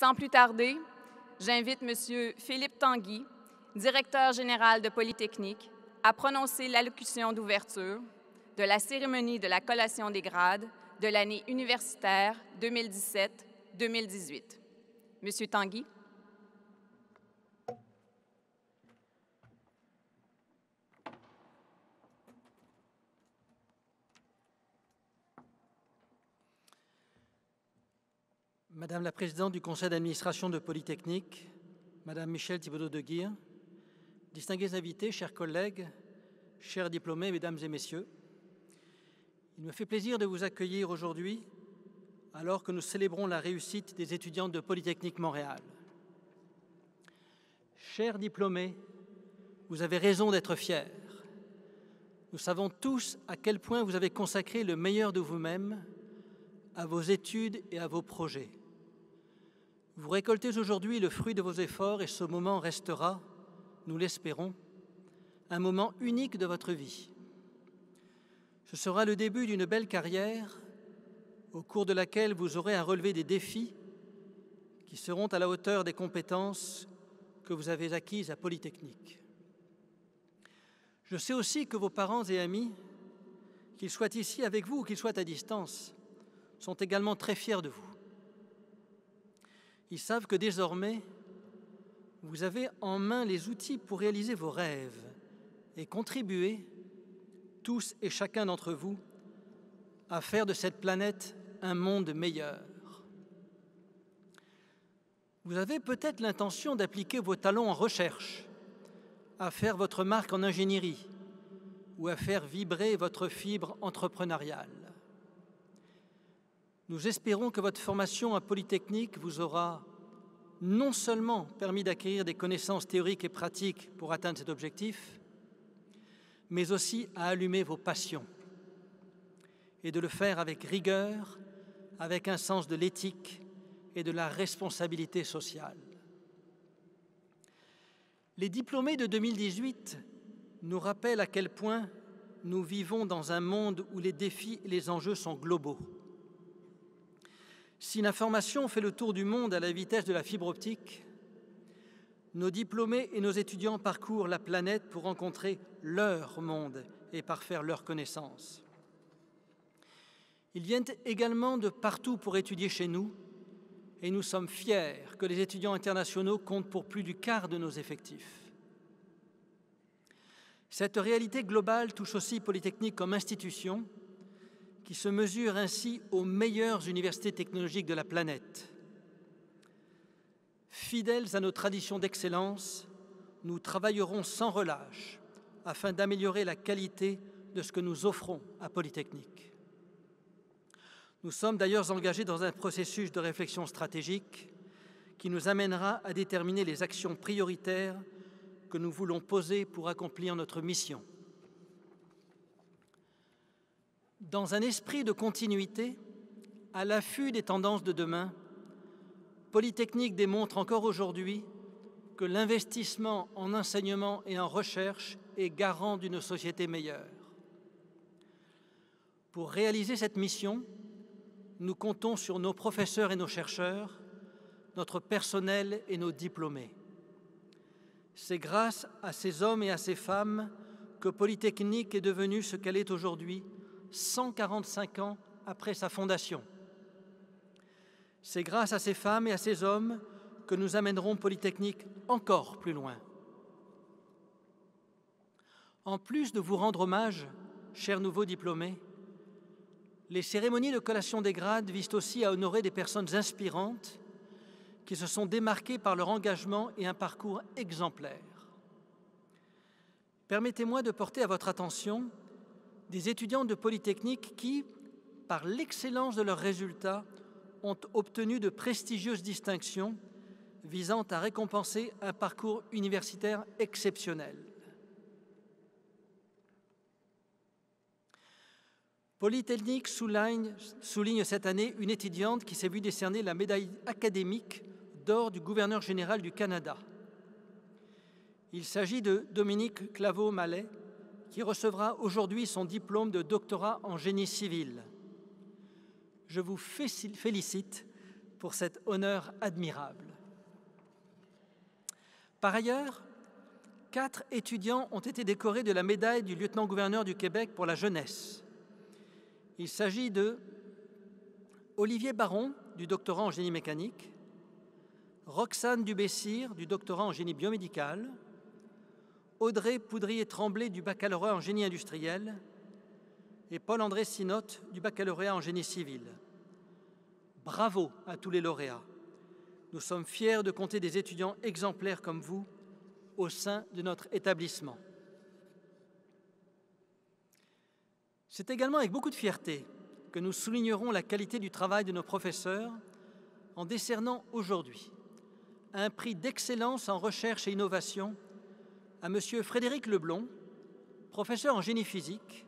Sans plus tarder, j'invite M. Philippe Tanguy, directeur général de Polytechnique, à prononcer l'allocution d'ouverture de la cérémonie de la collation des grades de l'année universitaire 2017-2018. Monsieur Tanguy. Madame la Présidente du Conseil d'administration de Polytechnique, Madame Michèle Thibaudeau de Guire, distingués invités, chers collègues, chers diplômés, Mesdames et Messieurs, il me fait plaisir de vous accueillir aujourd'hui alors que nous célébrons la réussite des étudiants de Polytechnique Montréal. Chers diplômés, vous avez raison d'être fiers. Nous savons tous à quel point vous avez consacré le meilleur de vous-même à vos études et à vos projets. Vous récoltez aujourd'hui le fruit de vos efforts et ce moment restera, nous l'espérons, un moment unique de votre vie. Ce sera le début d'une belle carrière au cours de laquelle vous aurez à relever des défis qui seront à la hauteur des compétences que vous avez acquises à Polytechnique. Je sais aussi que vos parents et amis, qu'ils soient ici avec vous ou qu'ils soient à distance, sont également très fiers de vous. Ils savent que désormais, vous avez en main les outils pour réaliser vos rêves et contribuer, tous et chacun d'entre vous, à faire de cette planète un monde meilleur. Vous avez peut-être l'intention d'appliquer vos talents en recherche, à faire votre marque en ingénierie ou à faire vibrer votre fibre entrepreneuriale. Nous espérons que votre formation à Polytechnique vous aura non seulement permis d'acquérir des connaissances théoriques et pratiques pour atteindre cet objectif, mais aussi à allumer vos passions et de le faire avec rigueur, avec un sens de l'éthique et de la responsabilité sociale. Les diplômés de 2018 nous rappellent à quel point nous vivons dans un monde où les défis et les enjeux sont globaux. Si l'information fait le tour du monde à la vitesse de la fibre optique, nos diplômés et nos étudiants parcourent la planète pour rencontrer leur monde et parfaire leurs connaissances. Ils viennent également de partout pour étudier chez nous et nous sommes fiers que les étudiants internationaux comptent pour plus du quart de nos effectifs. Cette réalité globale touche aussi Polytechnique comme institution qui se mesure ainsi aux meilleures universités technologiques de la planète. Fidèles à nos traditions d'excellence, nous travaillerons sans relâche afin d'améliorer la qualité de ce que nous offrons à Polytechnique. Nous sommes d'ailleurs engagés dans un processus de réflexion stratégique qui nous amènera à déterminer les actions prioritaires que nous voulons poser pour accomplir notre mission. Dans un esprit de continuité, à l'affût des tendances de demain, Polytechnique démontre encore aujourd'hui que l'investissement en enseignement et en recherche est garant d'une société meilleure. Pour réaliser cette mission, nous comptons sur nos professeurs et nos chercheurs, notre personnel et nos diplômés. C'est grâce à ces hommes et à ces femmes que Polytechnique est devenue ce qu'elle est aujourd'hui, 145 ans après sa fondation. C'est grâce à ces femmes et à ces hommes que nous amènerons Polytechnique encore plus loin. En plus de vous rendre hommage, chers nouveaux diplômés, les cérémonies de collation des grades visent aussi à honorer des personnes inspirantes qui se sont démarquées par leur engagement et un parcours exemplaire. Permettez-moi de porter à votre attention des étudiants de Polytechnique qui, par l'excellence de leurs résultats, ont obtenu de prestigieuses distinctions visant à récompenser un parcours universitaire exceptionnel. Polytechnique souligne cette année une étudiante qui s'est vue décerner la médaille académique d'or du gouverneur général du Canada. Il s'agit de Dominique Claveau-Mallet, qui recevra aujourd'hui son diplôme de doctorat en génie civil. Je vous félicite pour cet honneur admirable. Par ailleurs, 4 étudiants ont été décorés de la médaille du lieutenant-gouverneur du Québec pour la jeunesse. Il s'agit de Olivier Baron, du doctorat en génie mécanique, Roxane Dubessire, du doctorat en génie biomédical, Audrey Poudrier-Tremblay, du baccalauréat en génie industriel, et Paul-André Sinotte, du baccalauréat en génie civil. Bravo à tous les lauréats. Nous sommes fiers de compter des étudiants exemplaires comme vous au sein de notre établissement. C'est également avec beaucoup de fierté que nous soulignerons la qualité du travail de nos professeurs en décernant aujourd'hui un prix d'excellence en recherche et innovation à M. Frédéric Leblond, professeur en génie physique,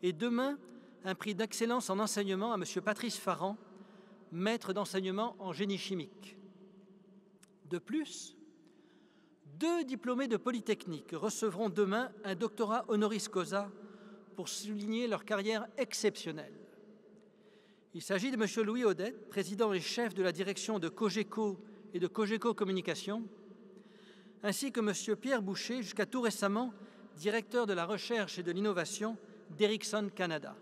et demain un prix d'excellence en enseignement à M. Patrice Farran, maître d'enseignement en génie chimique. De plus, 2 diplômés de Polytechnique recevront demain un doctorat honoris causa pour souligner leur carrière exceptionnelle. Il s'agit de M. Louis Odette, président et chef de la direction de Cogeco et de Cogeco Communication, ainsi que M. Pierre Boucher, jusqu'à tout récemment directeur de la recherche et de l'innovation d'Ericsson Canada.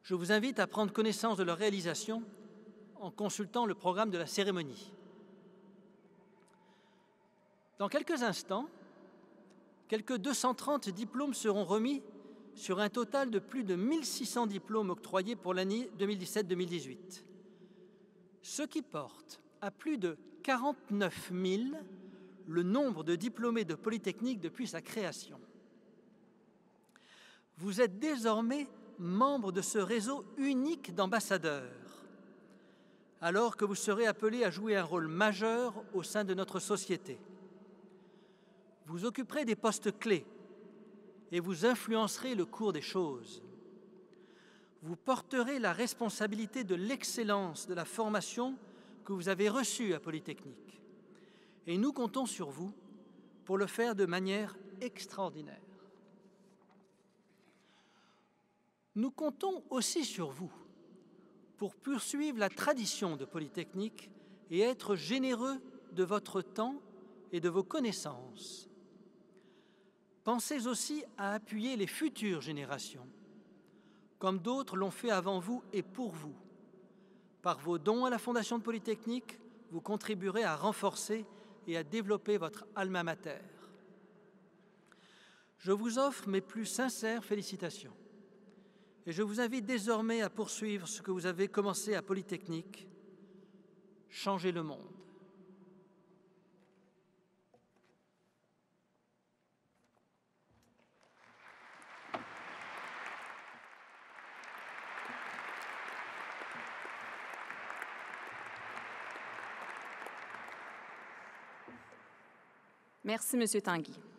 Je vous invite à prendre connaissance de leur réalisation en consultant le programme de la cérémonie. Dans quelques instants, quelques 230 diplômes seront remis sur un total de plus de 1600 diplômes octroyés pour l'année 2017-2018, ce qui porte à plus de 49 000 le nombre de diplômés de Polytechnique depuis sa création. Vous êtes désormais membre de ce réseau unique d'ambassadeurs, alors que vous serez appelés à jouer un rôle majeur au sein de notre société. Vous occuperez des postes clés et vous influencerez le cours des choses. Vous porterez la responsabilité de l'excellence de la formation que vous avez reçue à Polytechnique. Et nous comptons sur vous pour le faire de manière extraordinaire. Nous comptons aussi sur vous pour poursuivre la tradition de Polytechnique et être généreux de votre temps et de vos connaissances. Pensez aussi à appuyer les futures générations, comme d'autres l'ont fait avant vous et pour vous. Par vos dons à la Fondation de Polytechnique, vous contribuerez à renforcer et à développer votre alma mater. Je vous offre mes plus sincères félicitations et je vous invite désormais à poursuivre ce que vous avez commencé à Polytechnique, changer le monde. Merci, M. Tanguy.